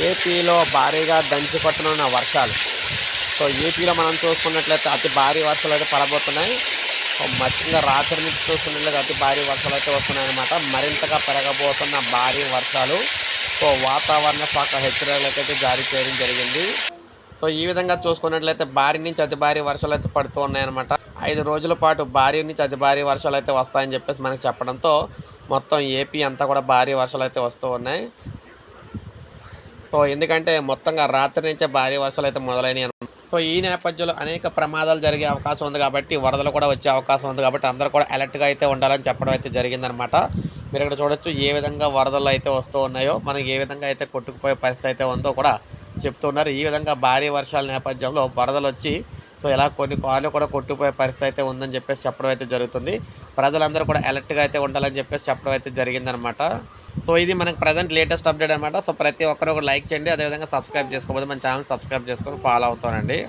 ఏపీలో భారీగా దంచి కొట్టనున్న వర్షాలు. సో ఏపీలో మనం చూసుకున్నట్లయితే అతి భారీ వర్షాలు అయితే పడబోతున్నాయి. సో ముఖ్యంగా రాత్రి నుంచి చూసుకున్నట్లయితే అతి భారీ వర్షాలు అయితే వస్తున్నాయన్నమాట. మరింతగా పెరగబోతున్న భారీ వర్షాలు. సో వాతావరణ శాఖ హెచ్చరికలకైతే జారీ చేయడం జరిగింది. సో ఈ విధంగా చూసుకున్నట్లయితే భారీ నుంచి అతి భారీ వర్షాలు అయితే పడుతూ ఉన్నాయన్నమాట. 5 రోజుల పాటు భారీ నుంచి అతి భారీ వర్షాలు అయితే వస్తాయని చెప్పేసి మనకి చెప్పడంతో మొత్తం ఏపీ అంతా కూడా భారీ వర్షాలు అయితే వస్తూ ఉన్నాయి. సో ఎందుకంటే మొత్తంగా రాత్రి నుంచే భారీ వర్షాలు అయితే మొదలైనవి అనమాట. సో ఈ నేపథ్యంలో అనేక ప్రమాదాలు జరిగే అవకాశం ఉంది కాబట్టి, వరదలు కూడా వచ్చే అవకాశం ఉంది కాబట్టి అందరూ కూడా అలర్ట్గా అయితే ఉండాలని చెప్పడం అయితే జరిగిందనమాట. మీరు ఇక్కడ చూడొచ్చు ఏ విధంగా వరదలు అయితే వస్తూ ఉన్నాయో, మనకి ఏ విధంగా అయితే కొట్టుకుపోయే పరిస్థితి అయితే ఉందో కూడా చెప్తున్నారు. ఈ విధంగా భారీ వర్షాల నేపథ్యంలో వరదలు వచ్చి సో ఇలా కొన్ని కార్లు కూడా కొట్టుకుపోయే పరిస్థితి అయితే ఉందని చెప్పేసి చెప్పడం అయితే జరుగుతుంది. ప్రజలందరూ కూడా అలర్ట్గా అయితే ఉండాలని చెప్పేసి చెప్పడం అయితే జరిగిందనమాట. సో ఇది మనకు ప్రజెంట్ లేటెస్ట్ అప్డేట్ అనమాట. సో ప్రతి ఒక్కరు ఒక లైక్ చేయండి, అదేవిధంగా సబ్స్క్రైబ్ చేసుకోకపోతే మన ఛానల్ సబ్స్క్రైబ్ చేసుకొని ఫాలో అవుతానండి.